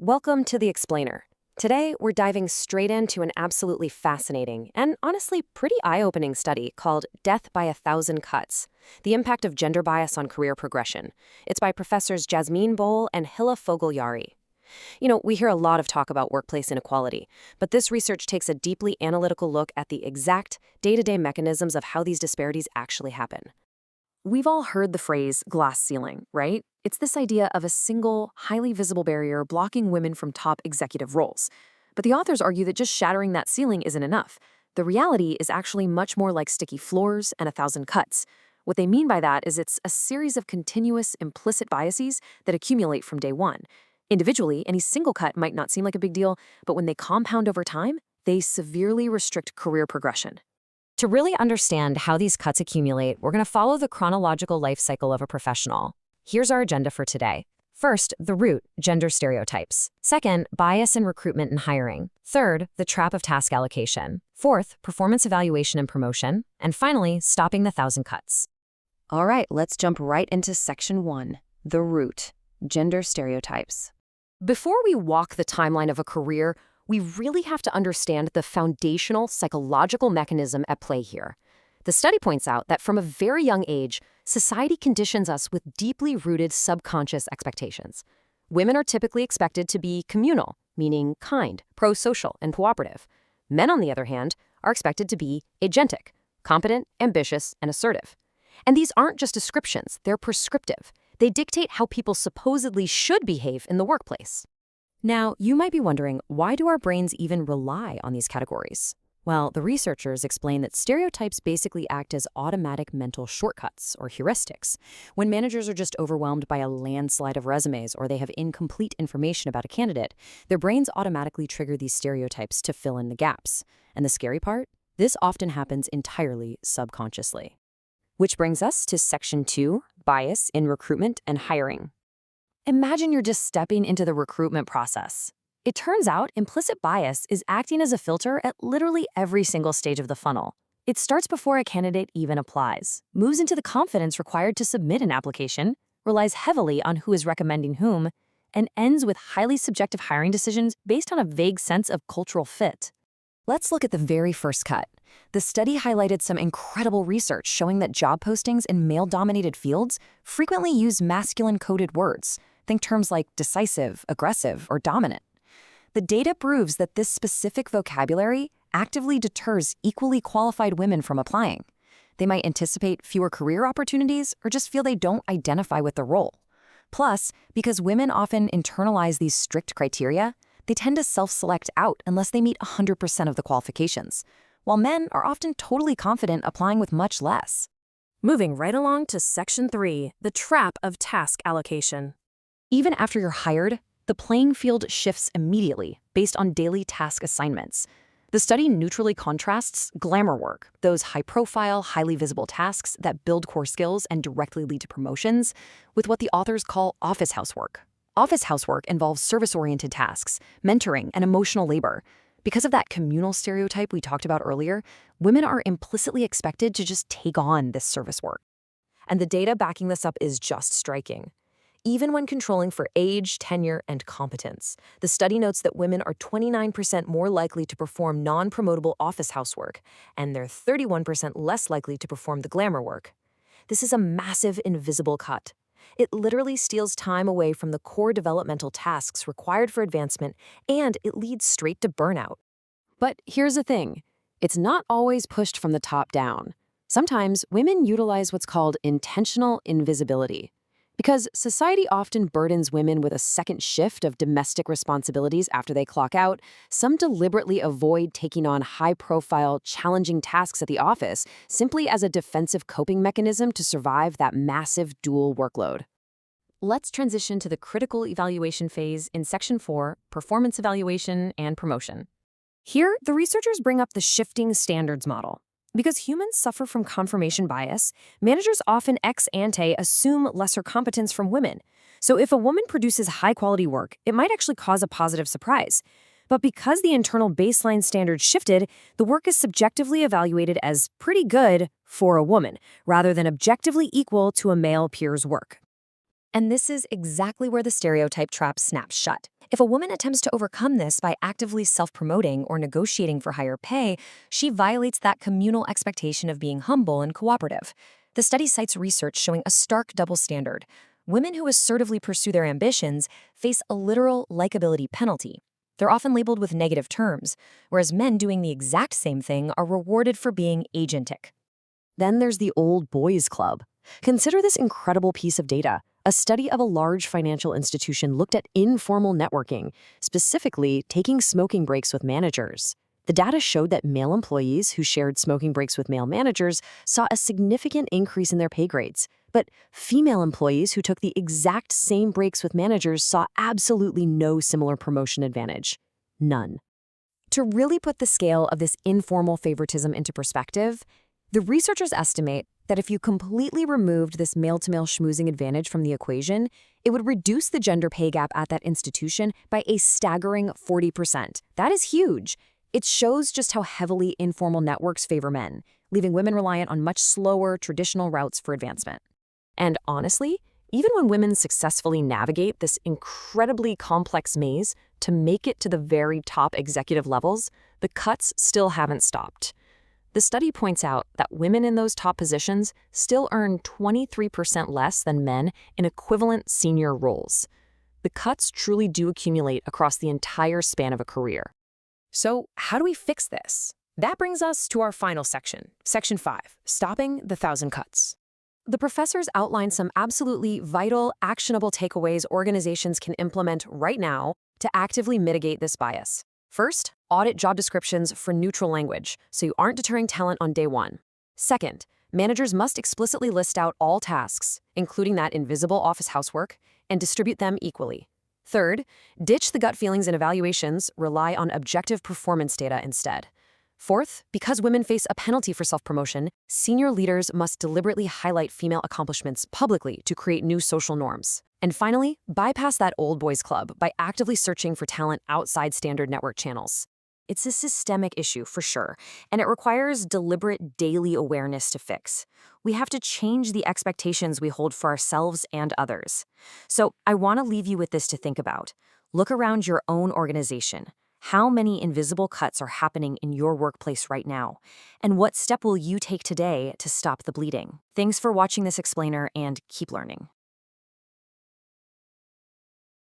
Welcome to The Explainer. Today, we're diving straight into an absolutely fascinating and honestly pretty eye-opening study called Death by a Thousand Cuts: The Impact of Gender Bias on Career Progression. It's by Professors Jasmine Bohl and Hilla Fogel-Yari. We hear a lot of talk about workplace inequality, but this research takes a deeply analytical look at the exact day-to-day mechanisms of how these disparities actually happen. We've all heard the phrase glass ceiling, right? It's this idea of a single, highly visible barrier blocking women from top executive roles. But the authors argue that just shattering that ceiling isn't enough. The reality is actually much more like sticky floors and a thousand cuts. What they mean by that is it's a series of continuous, implicit biases that accumulate from day one. Individually, any single cut might not seem like a big deal, but when they compound over time, they severely restrict career progression. To really understand how these cuts accumulate, we're going to follow the chronological life cycle of a professional. Here's our agenda for today. First, the root, gender stereotypes. Second, bias in recruitment and hiring. Third, the trap of task allocation. Fourth, performance evaluation and promotion. And finally, stopping the thousand cuts. All right, let's jump right into section 1, the root, gender stereotypes. Before we walk the timeline of a career, we really have to understand the foundational psychological mechanism at play here. The study points out that from a very young age, society conditions us with deeply rooted subconscious expectations. Women are typically expected to be communal, meaning kind, pro-social, and cooperative. Men, on the other hand, are expected to be agentic, competent, ambitious, and assertive. And these aren't just descriptions, they're prescriptive. They dictate how people supposedly should behave in the workplace. Now, you might be wondering, why do our brains even rely on these categories? Well, the researchers explain that stereotypes basically act as automatic mental shortcuts, or heuristics. When managers are just overwhelmed by a landslide of resumes or they have incomplete information about a candidate, their brains automatically trigger these stereotypes to fill in the gaps. And the scary part? This often happens entirely subconsciously. Which brings us to section 2, bias in recruitment and hiring. Imagine you're just stepping into the recruitment process. It turns out implicit bias is acting as a filter at literally every single stage of the funnel. It starts before a candidate even applies, moves into the confidence required to submit an application, relies heavily on who is recommending whom, and ends with highly subjective hiring decisions based on a vague sense of cultural fit. Let's look at the very first cut. The study highlighted some incredible research showing that job postings in male-dominated fields frequently use masculine-coded words. Think terms like decisive, aggressive, or dominant. The data proves that this specific vocabulary actively deters equally qualified women from applying. They might anticipate fewer career opportunities or just feel they don't identify with the role. Plus, because women often internalize these strict criteria, they tend to self-select out unless they meet 100% of the qualifications, while men are often totally confident applying with much less. Moving right along to section 3, the trap of task allocation. Even after you're hired, the playing field shifts immediately based on daily task assignments. The study neutrally contrasts glamour work, those high-profile, highly visible tasks that build core skills and directly lead to promotions, with what the authors call office housework. Office housework involves service-oriented tasks, mentoring, and emotional labor. Because of that communal stereotype we talked about earlier, women are implicitly expected to just take on this service work. And the data backing this up is just striking. Even when controlling for age, tenure, and competence, the study notes that women are 29% more likely to perform non-promotable office housework, and they're 31% less likely to perform the glamour work. This is a massive invisible cut. It literally steals time away from the core developmental tasks required for advancement, and it leads straight to burnout. But here's the thing. It's not always pushed from the top down. Sometimes women utilize what's called intentional invisibility. Because society often burdens women with a second shift of domestic responsibilities after they clock out, some deliberately avoid taking on high-profile, challenging tasks at the office simply as a defensive coping mechanism to survive that massive dual workload. Let's transition to the critical evaluation phase in section 4, performance evaluation and promotion. Here, the researchers bring up the shifting standards model. Because humans suffer from confirmation bias, managers often ex ante assume lesser competence from women. So if a woman produces high-quality work, it might actually cause a positive surprise. But because the internal baseline standard shifted, the work is subjectively evaluated as pretty good for a woman, rather than objectively equal to a male peer's work. And this is exactly where the stereotype trap snaps shut. If a woman attempts to overcome this by actively self-promoting or negotiating for higher pay, she violates that communal expectation of being humble and cooperative. The study cites research showing a stark double standard. Women who assertively pursue their ambitions face a literal likability penalty. They're often labeled with negative terms, whereas men doing the exact same thing are rewarded for being agentic. Then there's the old boys club. Consider this incredible piece of data. A study of a large financial institution looked at informal networking, specifically taking smoking breaks with managers. The data showed that male employees who shared smoking breaks with male managers saw a significant increase in their pay grades. But female employees who took the exact same breaks with managers saw absolutely no similar promotion advantage. None. To really put the scale of this informal favoritism into perspective, the researchers estimate that if you completely removed this male-to-male schmoozing advantage from the equation, it would reduce the gender pay gap at that institution by a staggering 40%. That is huge. It shows just how heavily informal networks favor men, leaving women reliant on much slower, traditional routes for advancement. And honestly, even when women successfully navigate this incredibly complex maze to make it to the very top executive levels, the cuts still haven't stopped. The study points out that women in those top positions still earn 23% less than men in equivalent senior roles. The cuts truly do accumulate across the entire span of a career. So, how do we fix this? That brings us to our final section, Section 5, Stopping the 1,000 Cuts. The professors outline some absolutely vital, actionable takeaways organizations can implement right now to actively mitigate this bias. First, audit job descriptions for neutral language, so you aren't deterring talent on day one. Second, managers must explicitly list out all tasks, including that invisible office housework, and distribute them equally. Third, ditch the gut feelings and evaluations, rely on objective performance data instead. Fourth, because women face a penalty for self-promotion, senior leaders must deliberately highlight female accomplishments publicly to create new social norms. And finally, bypass that old boys club by actively searching for talent outside standard network channels. It's a systemic issue for sure, and it requires deliberate daily awareness to fix. We have to change the expectations we hold for ourselves and others. So I want to leave you with this to think about. Look around your own organization. How many invisible cuts are happening in your workplace right now? And what step will you take today to stop the bleeding? Thanks for watching this explainer, and keep learning.